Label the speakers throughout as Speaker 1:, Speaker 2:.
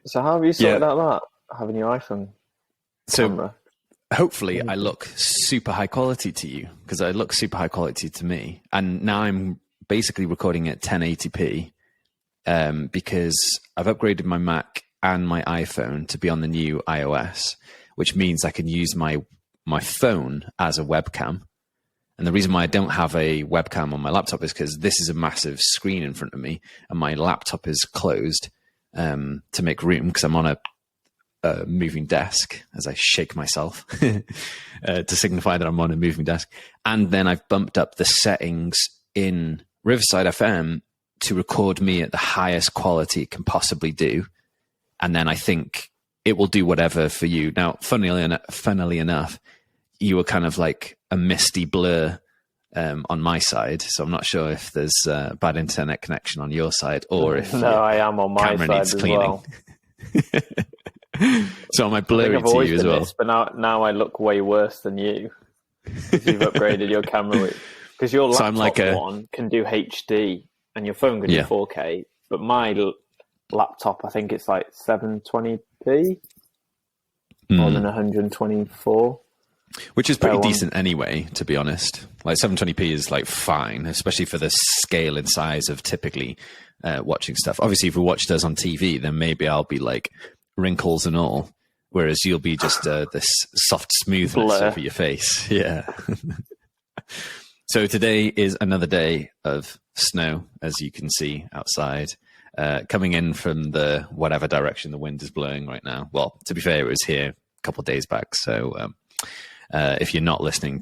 Speaker 1: So how have you sorted out that, having your iPhone camera?
Speaker 2: Hopefully I look super high quality to you, because I look super high quality to me. And now I'm basically recording at 1080p because I've upgraded my Mac and my iPhone to be on the new iOS, which means I can use my phone as a webcam. And the reason why I don't have a webcam on my laptop is because this is a massive screen in front of me and my laptop is closed to make room, because I'm on a moving desk, as I shake myself to signify that I'm on a moving desk. And then I've bumped up the settings in Riverside FM to record me at the highest quality it can possibly do. And then I think it will do whatever for you. Now, funnily enough, you were kind of like a misty blur on my side. So I'm not sure if there's a bad internet connection on your side, or if
Speaker 1: I am on my
Speaker 2: camera
Speaker 1: side
Speaker 2: needs
Speaker 1: as
Speaker 2: cleaning.
Speaker 1: well.
Speaker 2: So am I blurry to you as well?
Speaker 1: But now I look way worse than you, because you've upgraded your camera. Because your laptop one can do HD and your phone can do 4K, but my laptop, I think it's like 720p more than 124.
Speaker 2: Which is pretty decent anyway, to be honest. Like 720p is like fine, especially for the scale and size of typically watching stuff. Obviously, if we watched us on TV, then maybe I'll be like wrinkles and all, whereas you'll be just this soft smoothness over your face. Yeah. So today is another day of snow, as you can see outside, coming in from the whatever direction the wind is blowing right now. Well, to be fair, it was here a couple of days back. So if you're not watching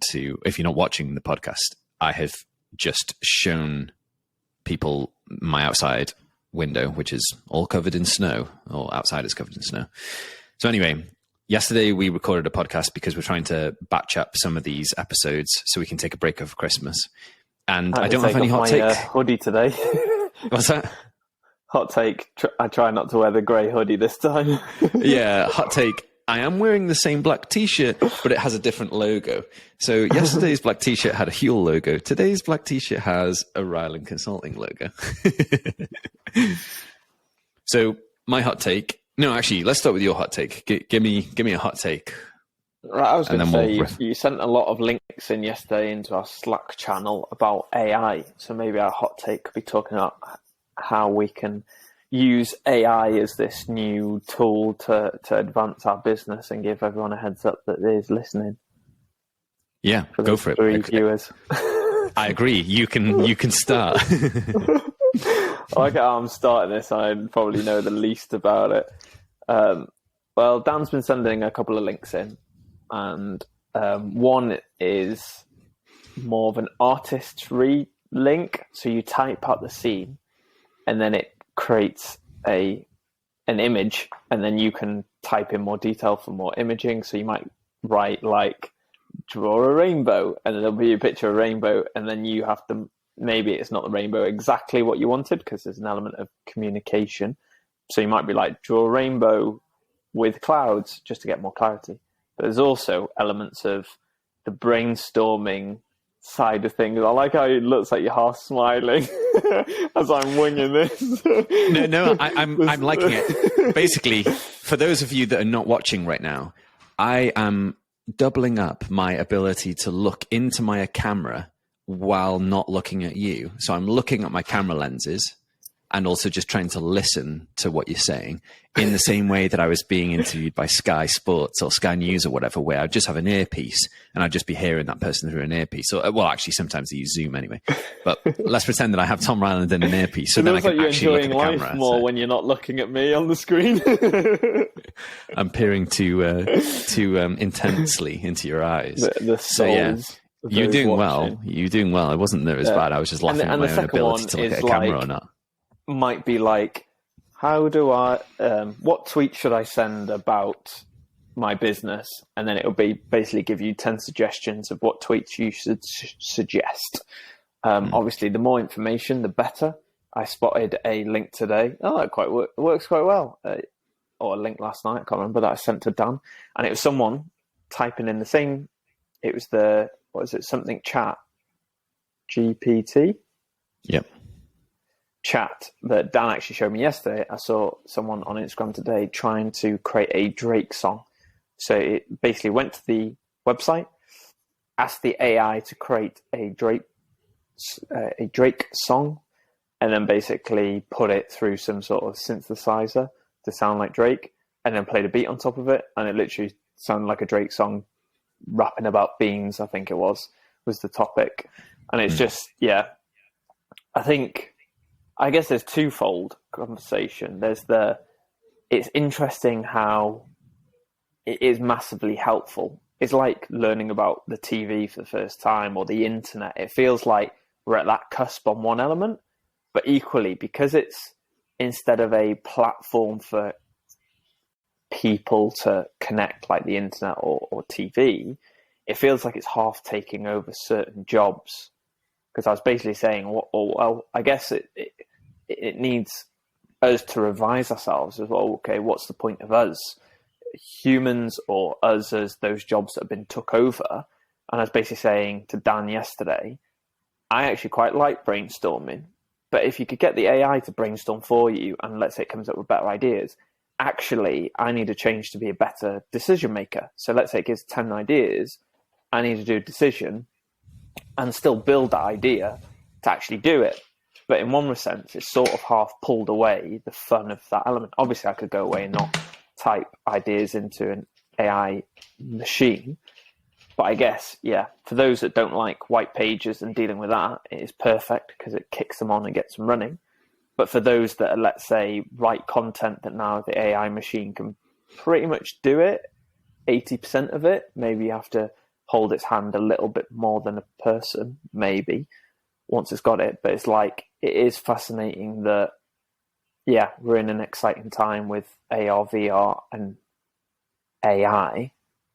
Speaker 2: the podcast, I have just shown people my outside window, which is all covered in snow, or outside is covered in snow. So anyway, yesterday we recorded a podcast because we're trying to batch up some of these episodes so we can take a break over Christmas. And I don't have any hot take.
Speaker 1: Hoodie today.
Speaker 2: What's that?
Speaker 1: Hot take. I try not to wear the grey hoodie this time.
Speaker 2: Yeah, hot take. I am wearing the same black t-shirt, but it has a different logo. So yesterday's black t-shirt had a Huel logo. Today's black t-shirt has a Ryland Consulting logo. So my hot take. No, actually, let's start with your hot take. Give me a hot take.
Speaker 1: Right, I was going to say, you sent a lot of links in yesterday into our Slack channel about AI. So maybe our hot take could be talking about how we can use AI as this new tool to advance our business and give everyone a heads up that is listening.
Speaker 2: Yeah, go for it.
Speaker 1: Three viewers.
Speaker 2: I agree. You can start.
Speaker 1: I like how I'm starting this. I probably know the least about it. Well, Dan's been sending a couple of links in, and one is more of an artist's link. So you type out the scene, and then it creates an image, and then you can type in more detail for more imaging. So you might write like, draw a rainbow, and then there'll be a picture of a rainbow, and then you have to, maybe it's not the rainbow exactly what you wanted, because there's an element of communication. So you might be like, draw a rainbow with clouds, just to get more clarity. But there's also elements of the brainstorming side of things. I like how it looks like you're half smiling as I'm winging this.
Speaker 2: No, I'm liking it. Basically, for those of you that are not watching right now, I am doubling up my ability to look into my camera while not looking at you. So I'm looking at my camera lenses and also just trying to listen to what you're saying, in the same way that I was being interviewed by Sky Sports or Sky News or whatever, where I'd just have an earpiece and I'd just be hearing that person through an earpiece. So, well, actually, sometimes they use Zoom anyway. But let's pretend that I have Tom Ryland in an earpiece, so then I can actually look at the camera.
Speaker 1: Life more when you're not looking at me on the screen.
Speaker 2: I'm peering too intensely into your eyes.
Speaker 1: The souls.
Speaker 2: You're doing well. You're doing well. It wasn't there as bad. I was just laughing at my own ability to look at a camera or not.
Speaker 1: Might be like, how do I, what tweet should I send about my business? And then it'll be basically give you 10 suggestions of what tweets you should suggest. Obviously, the more information, the better. I spotted a link today. Oh, it works quite well. Or a link last night, I can't remember, that I sent to Dan. And it was someone typing in the same, it was something chat GPT?
Speaker 2: Yep.
Speaker 1: chat that Dan actually showed me yesterday. I saw someone on Instagram today trying to create a Drake song. So it basically went to the website, asked the AI to create a Drake song, and then basically put it through some sort of synthesizer to sound like Drake, and then played a beat on top of it, and it literally sounded like a Drake song, rapping about beans, I think it was the topic. And it's just, yeah, I guess there's twofold conversation. There's it's interesting how it is massively helpful. It's like learning about the TV for the first time or the internet. It feels like we're at that cusp on one element, but equally, because it's instead of a platform for people to connect like the internet or TV, it feels like it's half taking over certain jobs. Because I was basically saying, well, I guess it needs us to revise ourselves as well. Okay, what's the point of us humans or us as those jobs that have been took over? And I was basically saying to Dan yesterday, I actually quite like brainstorming, but if you could get the AI to brainstorm for you, and let's say it comes up with better ideas, actually, I need to change to be a better decision maker. So let's say it gives 10 ideas, I need to do a decision and still build that idea to actually do it. But in one sense, it's sort of half pulled away the fun of that element. Obviously, I could go away and not type ideas into an AI machine. But I guess, yeah, for those that don't like white pages and dealing with that, it is perfect because it kicks them on and gets them running. But for those that are, let's say, write content that now the AI machine can pretty much do it, 80% of it, maybe you have to hold its hand a little bit more than a person, maybe, once it's got it. But it's like, it is fascinating that, yeah, we're in an exciting time with AR, VR, and AI.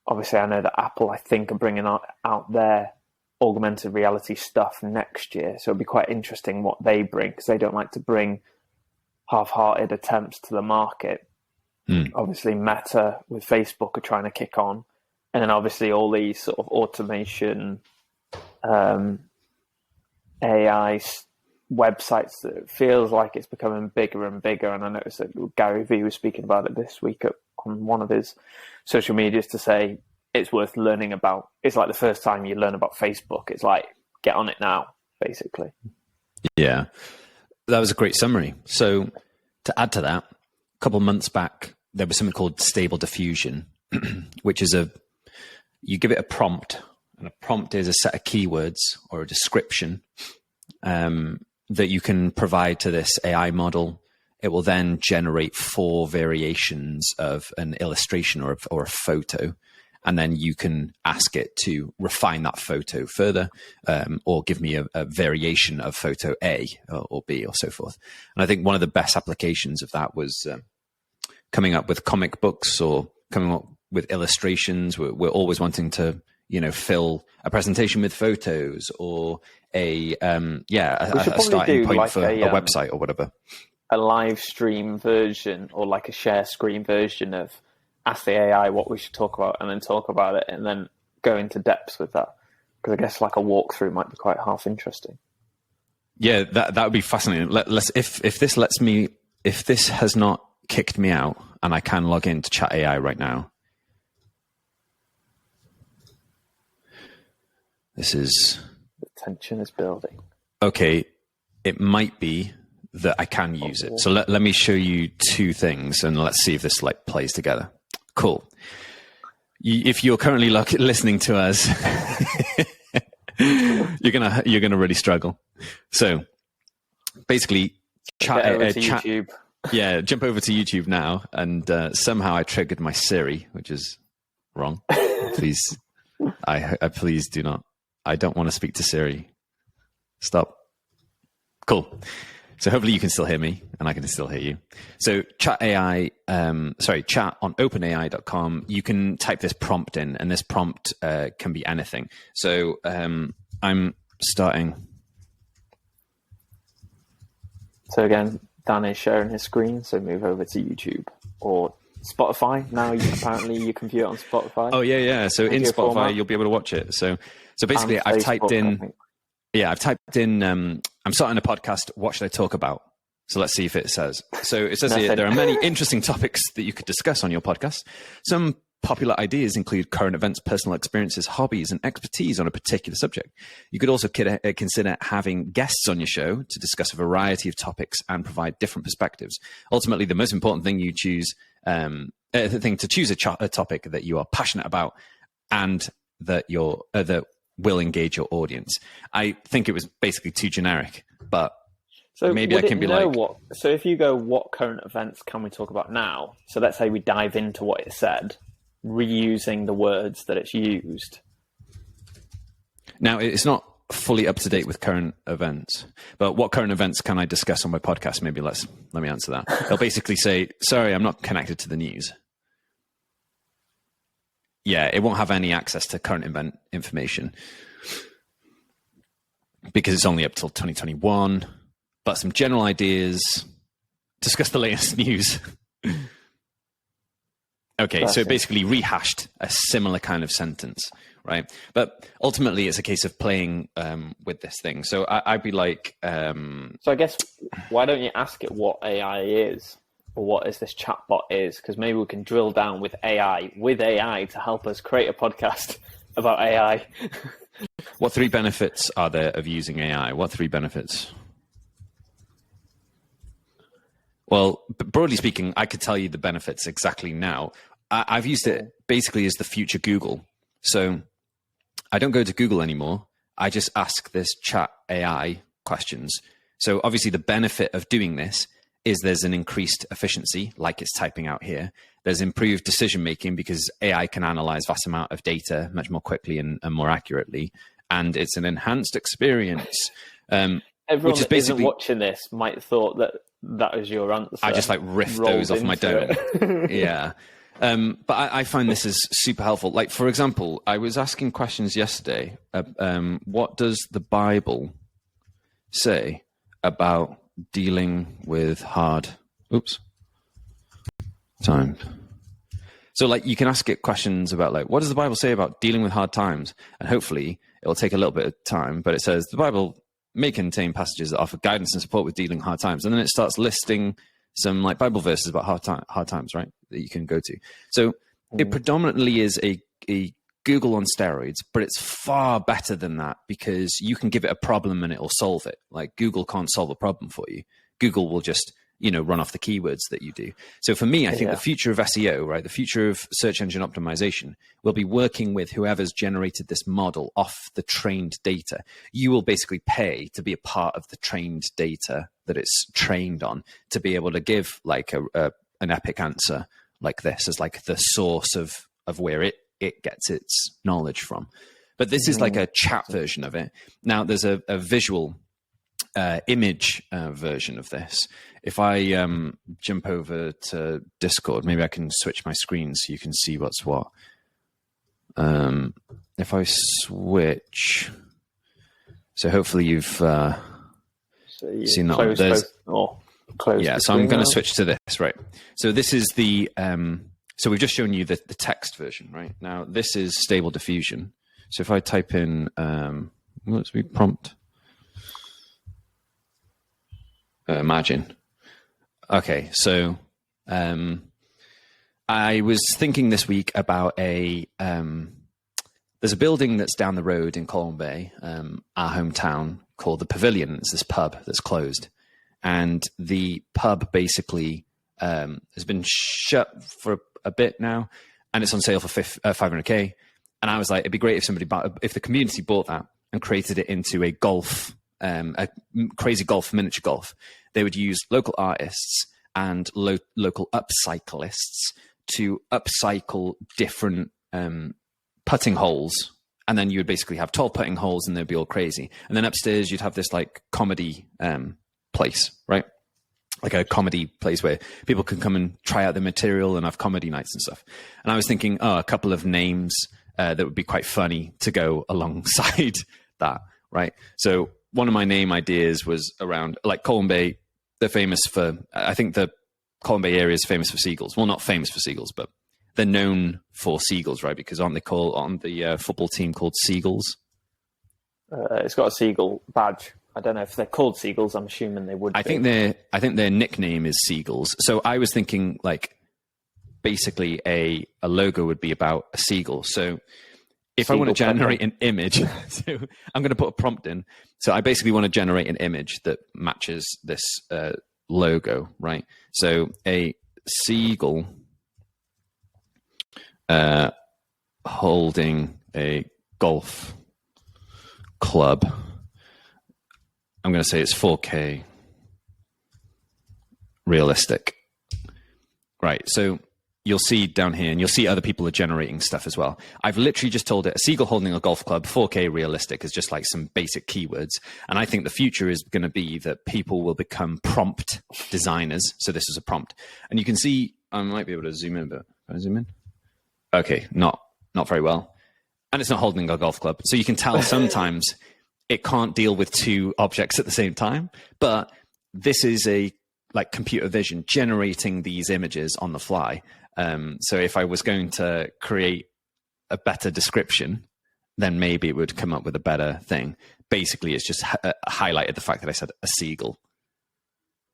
Speaker 1: Obviously, I know that Apple, I think, are bringing out their augmented reality stuff next year. So it'll be quite interesting what they bring, because they don't like to bring half-hearted attempts to the market. Obviously, Meta with Facebook are trying to kick on. And then obviously all these sort of automation, AI websites, that feels like it's becoming bigger and bigger. And I noticed that Gary Vee was speaking about it this week on one of his social medias to say it's worth learning about. It's like the first time you learn about Facebook. It's like, get on it now, basically.
Speaker 2: Yeah, that was a great summary. So to add to that, a couple of months back, there was something called Stable Diffusion, which is you give it a prompt, and a prompt is a set of keywords or a description that you can provide to this AI model. It will then generate 4 variations of an illustration or a photo. And then you can ask it to refine that photo further, or give me a variation of photo A or B or so forth. And I think one of the best applications of that was coming up with comic books or coming up with illustrations. We're always wanting to, fill a presentation with photos or a starting point like for a website or whatever.
Speaker 1: A live stream version or like a share screen version of ask the AI what we should talk about, and then talk about it, and then go into depth with that. Because I guess like a walkthrough might be quite half interesting.
Speaker 2: Yeah, that would be fascinating. If this has not kicked me out, and I can log into Chat AI right now. The
Speaker 1: tension is building.
Speaker 2: Okay, it might be that I can use it. So let me show you 2 things, and let's see if this plays together. Cool. If you're currently listening to us, you're gonna really struggle. So basically,
Speaker 1: YouTube.
Speaker 2: Yeah, jump over to YouTube now, and somehow I triggered my Siri, which is wrong. Please, I please do not. I don't want to speak to Siri. Stop. Cool. So hopefully you can still hear me, and I can still hear you. So chat on openai.com, you can type this prompt in, and this prompt can be anything. So I'm starting.
Speaker 1: So again, Dan is sharing his screen, so move over to YouTube or Spotify. Now apparently you can view it on Spotify.
Speaker 2: Oh yeah. So in Spotify, format. You'll be able to watch it. So basically, I've typed in. Yeah, I've typed in. I'm starting a podcast. What should I talk about? So let's see if it says. So it says here, there are many interesting topics that you could discuss on your podcast. Some popular ideas include current events, personal experiences, hobbies, and expertise on a particular subject. You could also consider having guests on your show to discuss a variety of topics and provide different perspectives. Ultimately, the most important thing you choose, the thing to choose a topic that you are passionate about and that that will engage your audience. I think it was basically too generic, but
Speaker 1: so
Speaker 2: maybe I can be like...
Speaker 1: So if you go, what current events can we talk about now? So let's say we dive into what it said, reusing the words that it's used.
Speaker 2: Now, it's not fully up to date with current events, but what current events can I discuss on my podcast? Maybe let me answer that. They'll basically say, sorry, I'm not connected to the news. Yeah, it won't have any access to current event information because it's only up till 2021. But some general ideas, discuss the latest news. Okay, so it basically rehashed a similar kind of sentence, right? But ultimately, it's a case of playing with this thing. So I'd be like...
Speaker 1: So I guess, why don't you ask it what AI is? Or what is this chatbot is? Because maybe we can drill down with AI to help us create a podcast about AI.
Speaker 2: What 3 benefits are there of using AI? What 3 benefits? Well, broadly speaking, I could tell you the benefits exactly now. I've used it basically as the future Google. So I don't go to Google anymore. I just ask this chat AI questions. So obviously the benefit of doing this is there's an increased efficiency, like it's typing out here. There's improved decision-making because AI can analyze vast amount of data much more quickly and more accurately. And it's an enhanced experience.
Speaker 1: Everyone
Speaker 2: which is
Speaker 1: that isn't watching this might have thought that was your answer.
Speaker 2: I just like riff those off my dome. Yeah. But I find this is super helpful. Like, for example, I was asking questions yesterday. What does the Bible say about dealing with hard times? So like you can ask it questions about like, what does the Bible say about dealing with hard times? And hopefully it'll take a little bit of time, but it says the Bible may contain passages that offer guidance and support with dealing hard times. And then it starts listing some like Bible verses about hard times, right? That you can go to. So it predominantly is a Google on steroids, but it's far better than that because you can give it a problem and it'll solve it. Like Google can't solve a problem for you. Google will just, run off the keywords that you do. So for me, I think the future of SEO, right, the future of search engine optimization will be working with whoever's generated this model off the trained data. You will basically pay to be a part of the trained data that it's trained on to be able to give like an epic answer like this as like the source of where it gets its knowledge from. But this is like a chat version of it. Now there's a visual image version of this. If I jump over to Discord, maybe I can switch my screen so you can see what's what. If I switch, so hopefully you've seen that one. So I'm going to switch to this, right? So this is the, so we've just shown you the text version, right? Now this is Stable Diffusion. So if I type in, let's be prompt. Imagine. Okay, so I was thinking this week about there's a building that's down the road in Colwyn Bay, our hometown, called the Pavilion. It's this pub that's closed. And the pub basically has been shut for a bit now, and it's on sale for $500K. And I was like, it'd be great if the community bought that and created it into a golf, a crazy golf, miniature golf. They would use local artists and local upcyclists to upcycle different putting holes. And then you would basically have 12 putting holes and they'd be all crazy. And then upstairs, you'd have this like comedy place, right? Like a comedy place where people can come and try out the material and have comedy nights and stuff. And I was thinking, a couple of names that would be quite funny to go alongside that, right? So one of my name ideas was around like Colwyn Bay. They're famous for, I think the Colwyn Bay area is famous for seagulls. Well, not famous for seagulls, but they're known for seagulls, right? Because aren't they on the football team called Seagulls?
Speaker 1: It's got a seagull badge. I don't know if they're called seagulls. I'm assuming they would.
Speaker 2: I think their nickname is seagulls. So I was thinking like basically a logo would be about a seagull. So if I want to generate an image, so I'm going to put a prompt in. So I basically want to generate an image that matches this logo, right? So a seagull holding a golf club. I'm going to say it's 4K realistic. Right. So you'll see down here, and you'll see other people are generating stuff as well. I've literally just told it a seagull holding a golf club, 4K realistic is just like some basic keywords. And I think the future is going to be that people will become prompt designers. So this is a prompt. And you can see, I might be able to zoom in a bit. Can I zoom in? Okay, not very well. And it's not holding a golf club. So you can tell sometimes it can't deal with two objects at the same time. But this is a like computer vision generating these images on the fly. So if I was going to create a better description, then maybe it would come up with a better thing. Basically, it's just highlighted the fact that I said a seagull.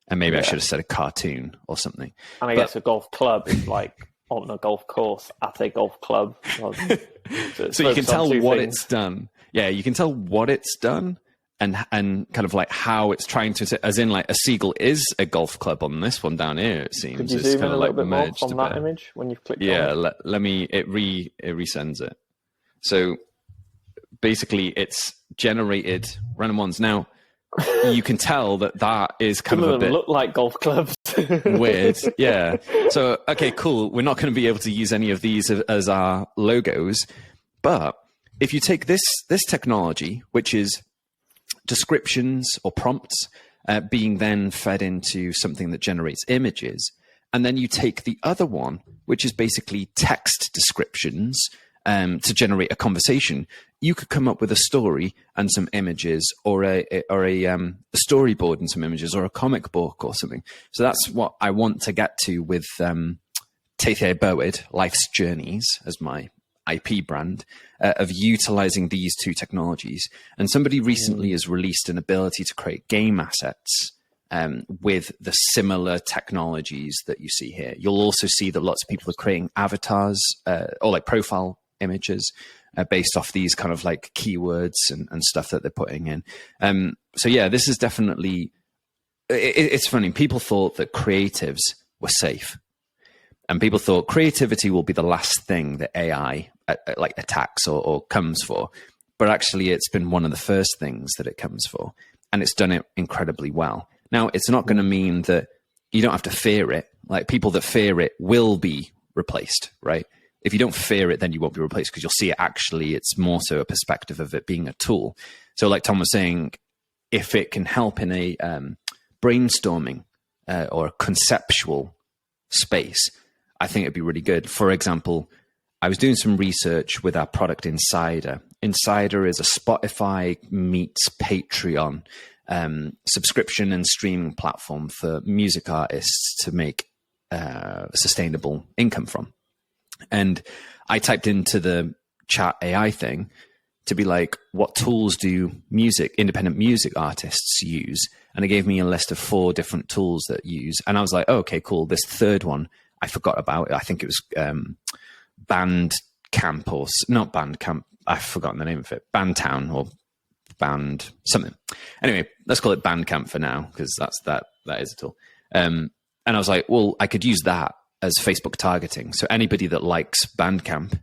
Speaker 2: And maybe I should have said a cartoon or something.
Speaker 1: And I guess a golf club is like on a golf course at a golf club.
Speaker 2: So you can tell what it's done. Yeah, you can tell what it's done and kind of like how it's trying to, as in like a seagull is a golf club on this one down here, it seems.
Speaker 1: Could you zoom in a little bit more on that image when you've clicked on it?
Speaker 2: Yeah, let me, it resends it. So basically it's generated random ones. Now, you can tell that is kind of a bit
Speaker 1: look like golf clubs.
Speaker 2: weird. Yeah. So, okay, cool. We're not going to be able to use any of these as our logos, but if you take this technology, which is descriptions or prompts being then fed into something that generates images, and then you take the other one, which is basically text descriptions to generate a conversation, you could come up with a story and some images, or a storyboard and some images, or a comic book or something. So that's what I want to get to with Teithia Bywyd, Life's Journeys, as my IP brand, of utilizing these two technologies. And somebody recently has released an ability to create game assets with the similar technologies that you see here. You'll also see that lots of people are creating avatars or like profile images based off these kind of like keywords and stuff that they're putting in. So yeah, this is definitely, it's funny. People thought that creatives were safe. And people thought creativity will be the last thing that AI like attacks or comes for. But actually, it's been one of the first things that it comes for. And it's done it incredibly well. Now, it's not going to mean that you don't have to fear it. Like people that fear it will be replaced, right? If you don't fear it, then you won't be replaced because you'll see it actually, it's more so a perspective of it being a tool. So like Tom was saying, if it can help in a brainstorming or a conceptual space, I think it'd be really good. For example, I was doing some research with our product Insider. Insider is a Spotify meets Patreon subscription and streaming platform for music artists to make sustainable income from. And I typed into the chat AI thing to be like, what tools do independent music artists use? And it gave me a list of 4 different tools that use. And I was like, oh, okay, cool. This third one I forgot about. I think it was Bandcamp or not Bandcamp. I've forgotten the name of it. Bandtown or Band something. Anyway, let's call it Bandcamp for now because that is a tool. And I was like, well, I could use that as Facebook targeting. So anybody that likes Bandcamp,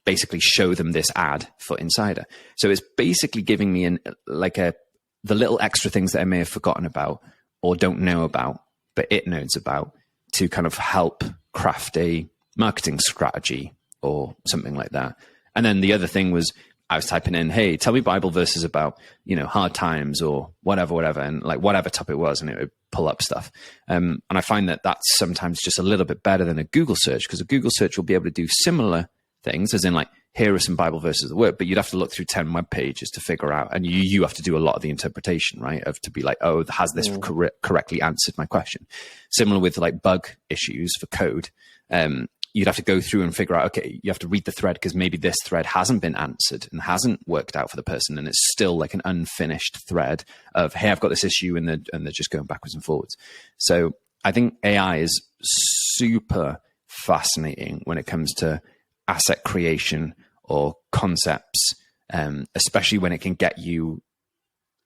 Speaker 2: basically show them this ad for Insider. So it's basically giving me the little extra things that I may have forgotten about or don't know about, but it knows about, to kind of help craft a marketing strategy or something like that. And then the other thing was I was typing in, hey, tell me Bible verses about, hard times or whatever, and like whatever topic it was, and it would pull up stuff. And I find that that's sometimes just a little bit better than a Google search, because a Google search will be able to do similar things, as in like, here are some Bible verses that work, but you'd have to look through 10 web pages to figure out, and you have to do a lot of the interpretation, right? Of to be like, oh, has this correctly answered my question? Similar with like bug issues for code. you'd have to go through and figure out, okay, you have to read the thread because maybe this thread hasn't been answered and hasn't worked out for the person. And it's still like an unfinished thread of, hey, I've got this issue, and they're just going backwards and forwards. So I think AI is super fascinating when it comes to asset creation or concepts, especially when it can get you,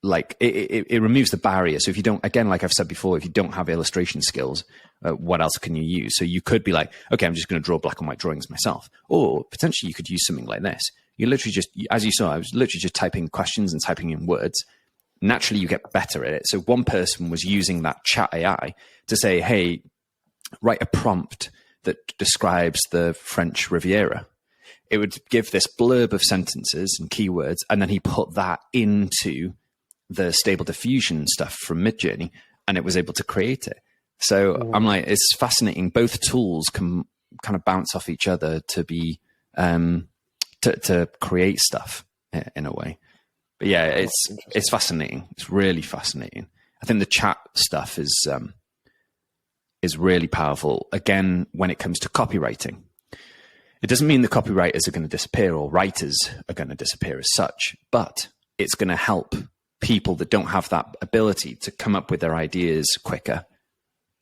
Speaker 2: like, it removes the barrier. So if you don't, again, like I've said before, if you don't have illustration skills, what else can you use? So you could be like, okay, I'm just going to draw black and white drawings myself. Or potentially you could use something like this. You literally just, as you saw, I was literally just typing questions and typing in words. Naturally, you get better at it. So one person was using that chat AI to say, hey, write a prompt that describes the French Riviera. It would give this blurb of sentences and keywords, and then he put that into the Stable Diffusion stuff from Midjourney, and it was able to create it. So I'm like, it's fascinating. Both tools can kind of bounce off each other to be to create stuff in a way. But yeah, it's fascinating. It's really fascinating. I think the chat stuff is really powerful. Again, when it comes to copywriting, it doesn't mean the copywriters are going to disappear or writers are going to disappear as such, but it's going to help people that don't have that ability to come up with their ideas quicker.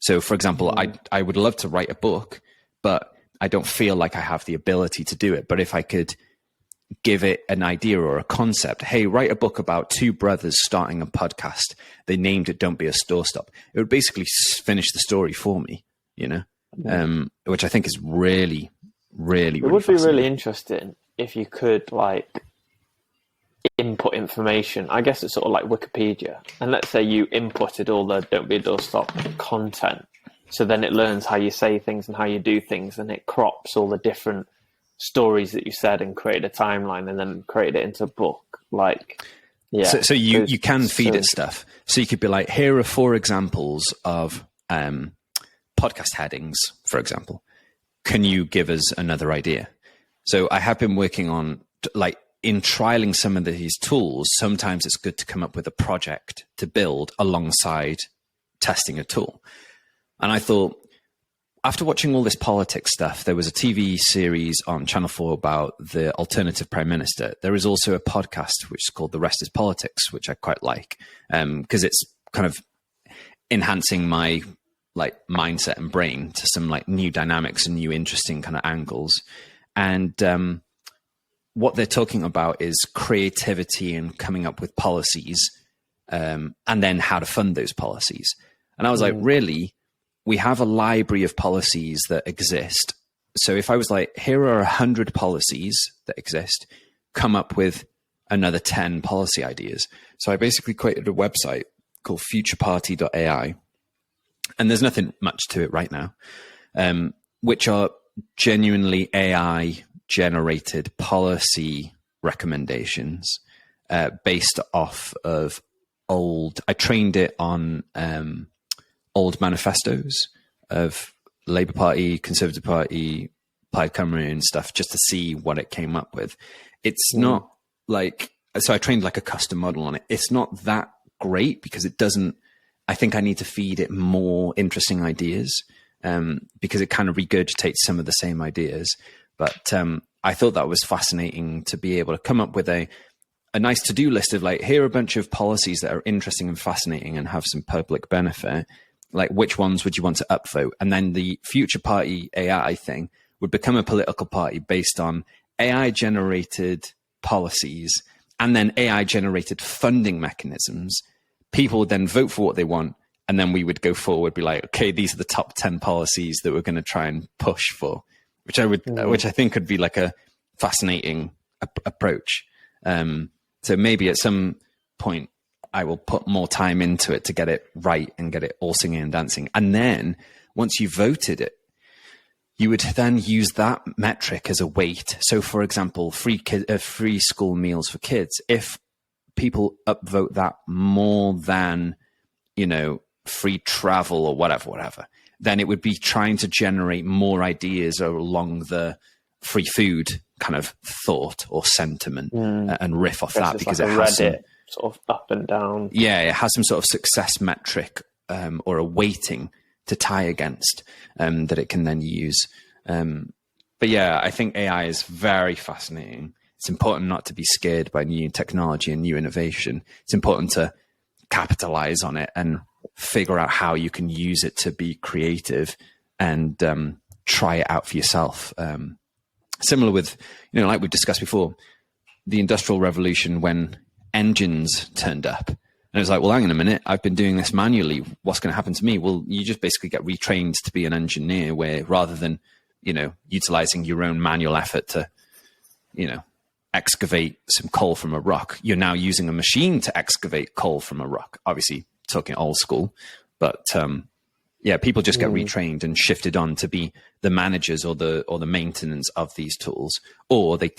Speaker 2: So for example, I would love to write a book, but I don't feel like I have the ability to do it. But if I could give it an idea or a concept, hey, write a book about two brothers starting a podcast. They named it Don't Be a Doorstop. It would basically finish the story for me, you know, which I think is really, really,
Speaker 1: it would be really interesting if you could like input information. I guess it's sort of like Wikipedia. And let's say you inputted all the Don't Be a Doorstop content. So then it learns how you say things and how you do things, and it crops all the different stories that you said and created a timeline and then created it into a book. Like, yeah.
Speaker 2: So you can feed it stuff. So you could be like, here are 4 examples of podcast headings, for example. Can you give us another idea? So I have been working on, like, in trialing some of these tools, sometimes it's good to come up with a project to build alongside testing a tool. And I thought, after watching all this politics stuff, there was a TV series on Channel 4 about the alternative prime minister. There is also a podcast which is called The Rest is Politics, which I quite like, because it's kind of enhancing my like mindset and brain to some like new dynamics and new interesting kind of angles. And what they're talking about is creativity and coming up with policies, and then how to fund those policies. And I was like, really? We have a library of policies that exist. So if I was like, here are 100 policies that exist, come up with another 10 policy ideas. So I basically created a website called futureparty.ai. And there's nothing much to it right now, which are genuinely AI generated policy recommendations based off of I trained it on old manifestos of Labour Party, Conservative Party, Plaid Cymru and stuff, just to see what it came up with. It's not like, so I trained like a custom model on it. It's not that great because it doesn't, I think I need to feed it more interesting ideas because it kind of regurgitates some of the same ideas. But I thought that was fascinating to be able to come up with a nice to-do list of like, here are a bunch of policies that are interesting and fascinating and have some public benefit. Like, which ones would you want to upvote? And then the Future Party AI thing would become a political party based on AI generated policies and then AI generated funding mechanisms. People would then vote for what they want. And then we would go forward, be like, okay, these are the top 10 policies that we're going to try and push for, which I think could be like a fascinating approach. So maybe at some point I will put more time into it to get it right and get it all singing and dancing. And then once you voted it, you would then use that metric as a weight. So for example, free school meals for kids. If people upvote that more than, you know, free travel or whatever, then it would be trying to generate more ideas along the free food kind of thought or sentiment and riff off that, because
Speaker 1: like
Speaker 2: it has
Speaker 1: Reddit sort of up and down.
Speaker 2: Yeah, it has some sort of success metric or a weighting to tie against that it can then use. But yeah, I think AI is very fascinating. It's important not to be scared by new technology and new innovation. It's important to capitalize on it and figure out how you can use it to be creative and try it out for yourself. Similar with, like we discussed before, the Industrial Revolution, when engines turned up. And it was like, well, hang on a minute, I've been doing this manually. What's going to happen to me? Well, you just basically get retrained to be an engineer, where rather than, utilizing your own manual effort to, excavate some coal from a rock, you're now using a machine to excavate coal from a rock. Obviously, talking old school, but people just get retrained and shifted on to be the managers or the maintenance of these tools, or they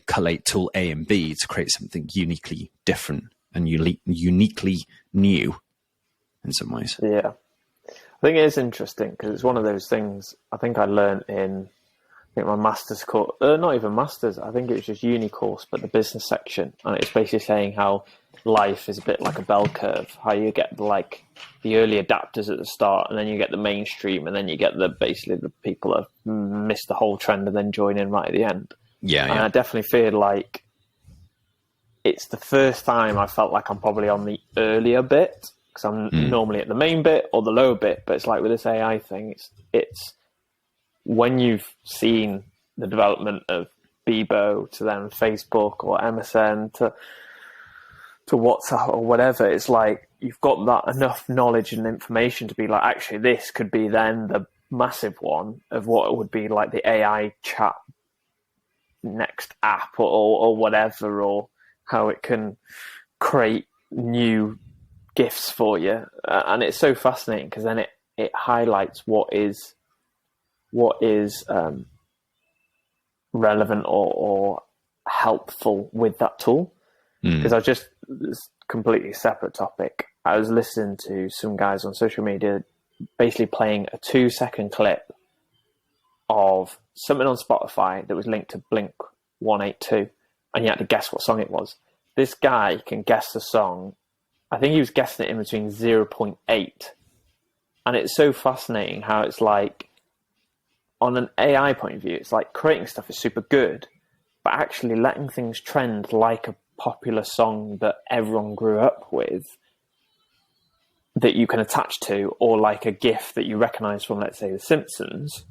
Speaker 2: collate tool A and B to create something uniquely different and uniquely new in some ways.
Speaker 1: Yeah, I think it is interesting because it's one of those things I think I learned in my master's course, not even master's, I think it was just uni course, but the business section, and it's basically saying how life is a bit like a bell curve, how you get the early adapters at the start, and then you get the mainstream, and then you get the people that have missed the whole trend and then join in right at the end. And I definitely feel like it's the first time I felt like I'm probably on the earlier bit, because I'm normally at the main bit or the lower bit, but it's like with this AI thing, it's when you've seen the development of Bebo to then Facebook or MSN to WhatsApp or whatever, it's like you've got that enough knowledge and information to be like, actually, this could be then the massive one of what it would be like the AI chat next app or whatever, or how it can create new gifts for you. And it's so fascinating because then it highlights what is relevant or helpful with that tool. Because this completely separate topic, I was listening to some guys on social media basically playing a 2-second clip of something on Spotify that was linked to Blink 182, and you had to guess what song it was. This guy can guess the song. I think he was guessing it in between 0.8. And it's so fascinating how it's like, on an AI point of view, it's like creating stuff is super good, but actually letting things trend like a popular song that everyone grew up with that you can attach to, or like a GIF that you recognize from, let's say, The Simpsons.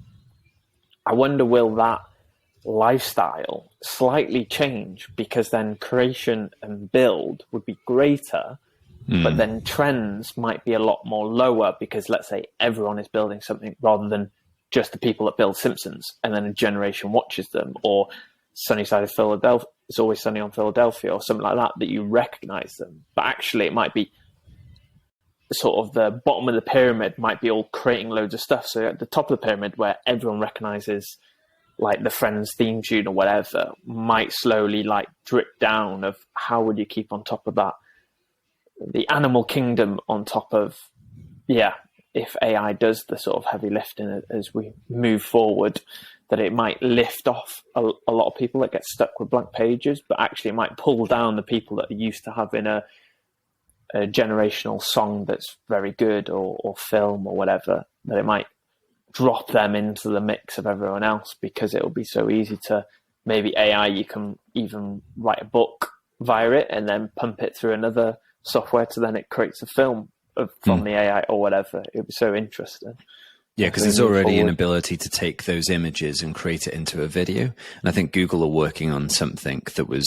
Speaker 1: I wonder, will that lifestyle slightly change, because then creation and build would be greater, but then trends might be a lot more lower, because let's say everyone is building something rather than just the people that build Simpsons, and then a generation watches them, or Sunny Side of Philadelphia, It's Always Sunny on Philadelphia, or something like that you recognize them. But actually it might be sort of the bottom of the pyramid might be all creating loads of stuff. So at the top of the pyramid, where everyone recognizes like the Friends theme tune or whatever, might slowly like drip down of how would you keep on top of that. The animal kingdom on top of, if AI does the sort of heavy lifting as we move forward, that it might lift off a lot of people that get stuck with blank pages, but actually it might pull down the people that are used to having a generational song that's very good, or film or whatever, that it might drop them into the mix of everyone else, because it'll be so easy to, maybe AI, you can even write a book via it and then pump it through another software to then it creates a film from the AI or whatever. It would be so interesting.
Speaker 2: Yeah, because there's already an ability to take those images and create it into a video. And I think Google are working on something that was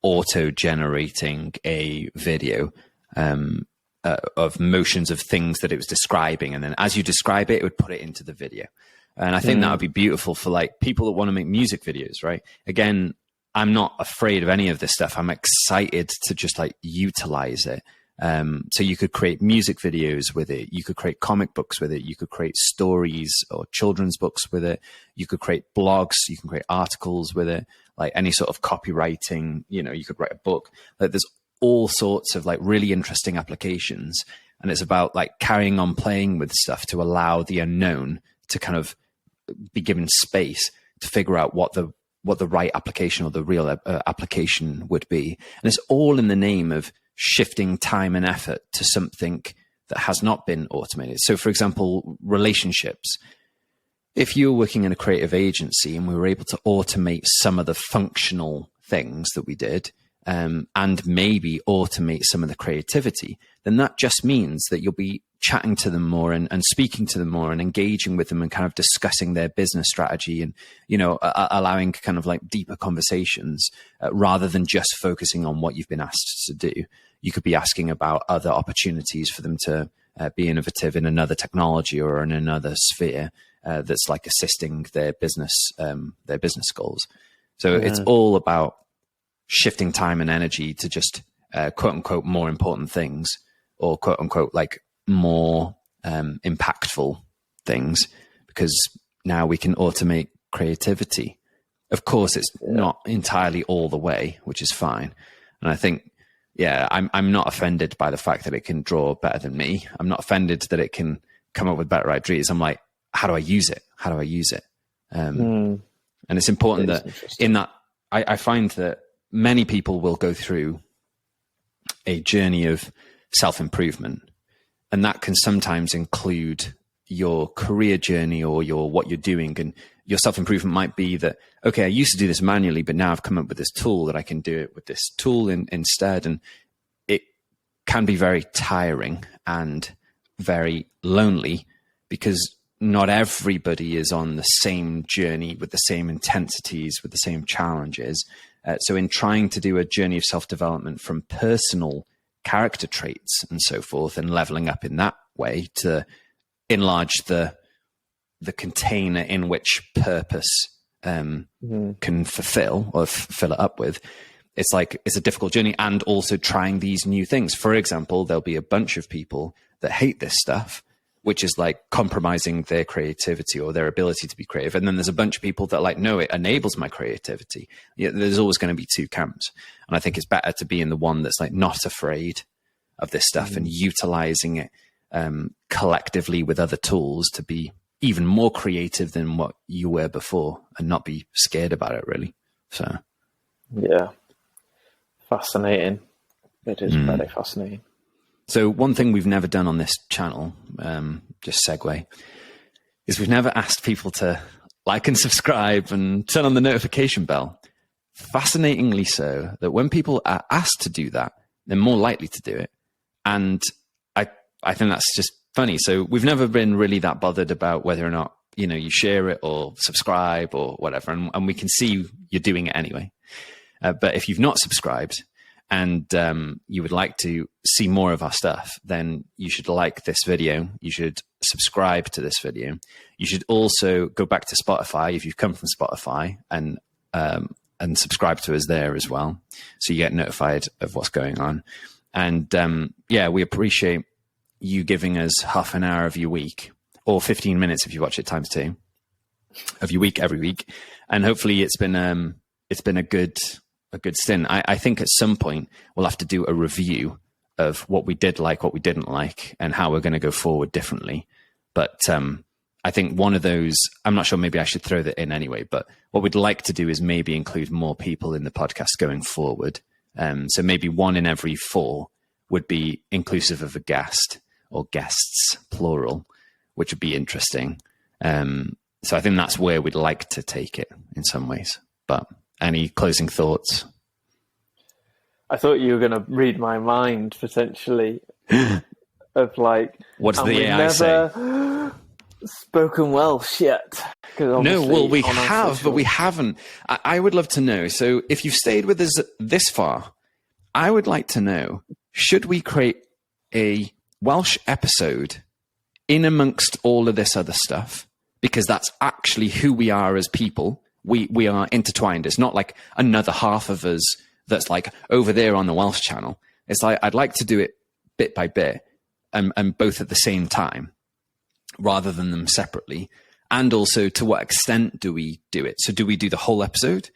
Speaker 2: auto-generating a video of motions of things that it was describing. And then as you describe it, it would put it into the video. And I think that would be beautiful for like people that want to make music videos, right? Again, I'm not afraid of any of this stuff. I'm excited to just like utilize it. So you could create music videos with it. You could create comic books with it. You could create stories or children's books with it. You could create blogs. You can create articles with it, like any sort of copywriting, you could write a book. Like there's all sorts of like really interesting applications. And it's about like carrying on playing with stuff to allow the unknown to kind of be given space to figure out what the right application or the real application would be. And it's all in the name of shifting time and effort to something that has not been automated. So for example, relationships. if you were working in a creative agency and we were able to automate some of the functional things that we did, and maybe automate some of the creativity, then that just means that you'll be chatting to them more and speaking to them more and engaging with them and kind of discussing their business strategy and, allowing kind of like deeper conversations rather than just focusing on what you've been asked to do. You could be asking about other opportunities for them to be innovative in another technology or in another sphere that's like assisting their business goals. So it's all about shifting time and energy to just quote unquote more important things, or quote unquote like more impactful things, because now we can automate creativity. Of course, it's not entirely all the way, which is fine. And I think, I'm not offended by the fact that it can draw better than me. I'm not offended that it can come up with better ideas. I'm like, how do I use it? How do I use it? And it's important that in that, I find that many people will go through a journey of self-improvement, and that can sometimes include your career journey or what you're doing. And your self-improvement might be that, okay, I used to do this manually, but now I've come up with this tool that I can do it with this tool instead. And it can be very tiring and very lonely because not everybody is on the same journey with the same intensities, with the same challenges. So in trying to do a journey of self-development from personal character traits and so forth, and leveling up in that way to enlarge the container in which purpose can fulfill or fill it up with, it's a difficult journey. And also trying these new things. For example, there'll be a bunch of people that hate this stuff, which is like compromising their creativity or their ability to be creative. And then there's a bunch of people that like, no, it enables my creativity. There's always going to be two camps. And I think it's better to be in the one that's like not afraid of this stuff and utilizing it collectively with other tools to be even more creative than what you were before and not be scared about it, really. So,
Speaker 1: yeah, fascinating. It is very fascinating.
Speaker 2: So one thing we've never done on this channel, just segue, is we've never asked people to like and subscribe and turn on the notification bell. Fascinatingly so, that when people are asked to do that, they're more likely to do it. And I think that's just funny. So we've never been really that bothered about whether or not, you share it or subscribe or whatever. And we can see you're doing it anyway. But if you've not subscribed, and you would like to see more of our stuff, then you should like this video. You should subscribe to this video. You should also go back to Spotify if you've come from Spotify and subscribe to us there as well, so you get notified of what's going on. And we appreciate you giving us half an hour of your week, or 15 minutes if you watch it times 2 of your week every week. And hopefully it's been a good stint. I think at some point we'll have to do a review of what we did like, what we didn't like, and how we're going to go forward differently. But I think one of those, I'm not sure, maybe I should throw that in anyway, but what we'd like to do is maybe include more people in the podcast going forward. So maybe 1 in every 4 would be inclusive of a guest, or guests, plural, which would be interesting. So I think that's where we'd like to take it in some ways. But any closing thoughts?
Speaker 1: I thought you were going to read my mind potentially of like,
Speaker 2: what's the AI say?
Speaker 1: Spoken Welsh yet?
Speaker 2: No, well, we have, but we haven't. I would love to know. So if you've stayed with us this far, I would like to know, should we create a Welsh episode in amongst all of this other stuff? Because that's actually who we are as people. We are intertwined. It's not like another half of us that's like over there on the Welsh channel. It's like, I'd like to do it bit by bit and both at the same time rather than them separately. And also, to what extent do we do it? So do we do the whole episode?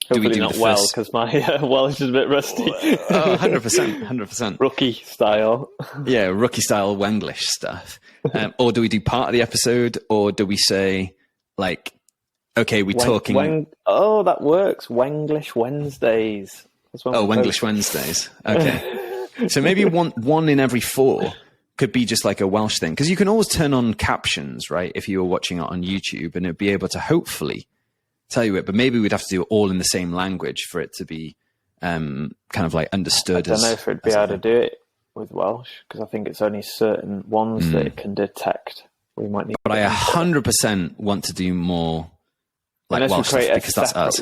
Speaker 1: Hopefully not well, because my Welsh is a bit rusty.
Speaker 2: 100%.
Speaker 1: Rookie style.
Speaker 2: Yeah, rookie style Wenglish stuff. Or do we do part of the episode, or do we say, like, okay, we're talking...
Speaker 1: that works. Wenglish Wednesdays.
Speaker 2: Wenglish Wednesdays. Okay. So maybe one in every 4 could be just like a Welsh thing, because you can always turn on captions, right? If you were watching it on YouTube, and it'd be able to hopefully tell you it, but maybe we'd have to do it all in the same language for it to be kind of like understood.
Speaker 1: I don't know if it'd be able to do it with Welsh, because I think it's only certain ones that it can detect. We might need,
Speaker 2: but I 100% want to do more like
Speaker 1: unless
Speaker 2: Welsh
Speaker 1: we create
Speaker 2: stuff, because that's us.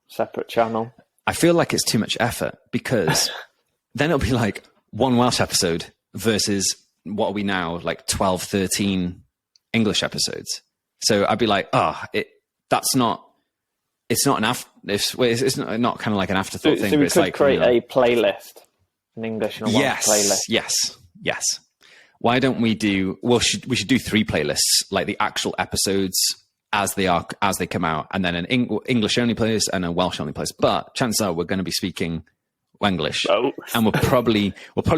Speaker 1: Separate channel.
Speaker 2: I feel like it's too much effort, because then it'll be like one Welsh episode versus what are we now, like 12, 13 English episodes. So I'd be like, it's not not kind of like an afterthought thing.
Speaker 1: So we
Speaker 2: but
Speaker 1: could
Speaker 2: like,
Speaker 1: create a playlist in English and a Welsh playlist.
Speaker 2: Yes. Why don't we do? Well, we should do 3 playlists, like the actual episodes as they come out, and then an English only playlist and a Welsh only playlist. But chances are we're going to be speaking Wenglish, and we'll probably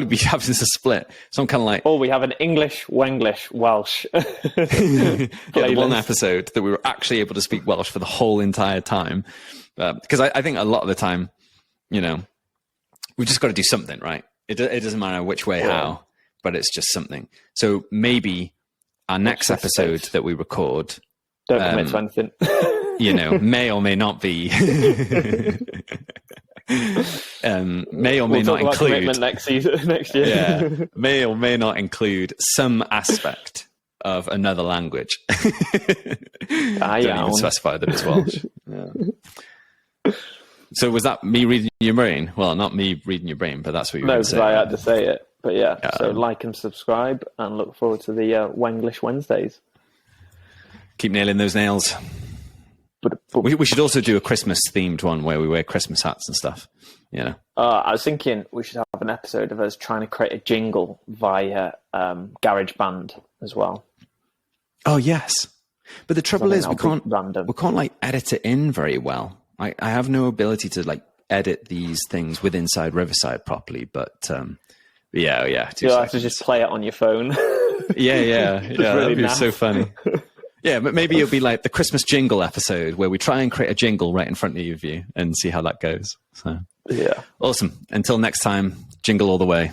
Speaker 2: be having to split. So I'm kind of like,
Speaker 1: we have an English, Wenglish, Welsh.
Speaker 2: the one episode that we were actually able to speak Welsh for the whole entire time, because I think a lot of the time, we just got to do something, right? It doesn't matter which way, how, but it's just something. So maybe our next episode that we record,
Speaker 1: don't commit to anything.
Speaker 2: May or may not be. May or may not include
Speaker 1: next year.
Speaker 2: Yeah, may or may not include some aspect of another language. Don't even specify that it's Welsh. Yeah. So was that me reading your brain? Well, not me reading your brain, but that's what you were saying.
Speaker 1: No, because I had to say it. But yeah, so like and subscribe, and look forward to the Wenglish Wednesdays.
Speaker 2: Keep nailing those nails. We should also do a Christmas themed one where we wear Christmas hats and stuff.
Speaker 1: I was thinking we should have an episode of us trying to create a jingle via GarageBand as well.
Speaker 2: Oh yes, but the trouble is we can't like edit it in very well. I have no ability to like edit these things with Inside Riverside properly. But yeah.
Speaker 1: You'll have to just play it on your phone.
Speaker 2: Yeah. That'd be so funny. Yeah, but maybe it'll be like the Christmas jingle episode where we try and create a jingle right in front of you and see how that goes. So
Speaker 1: yeah,
Speaker 2: awesome. Until next time, jingle all the way.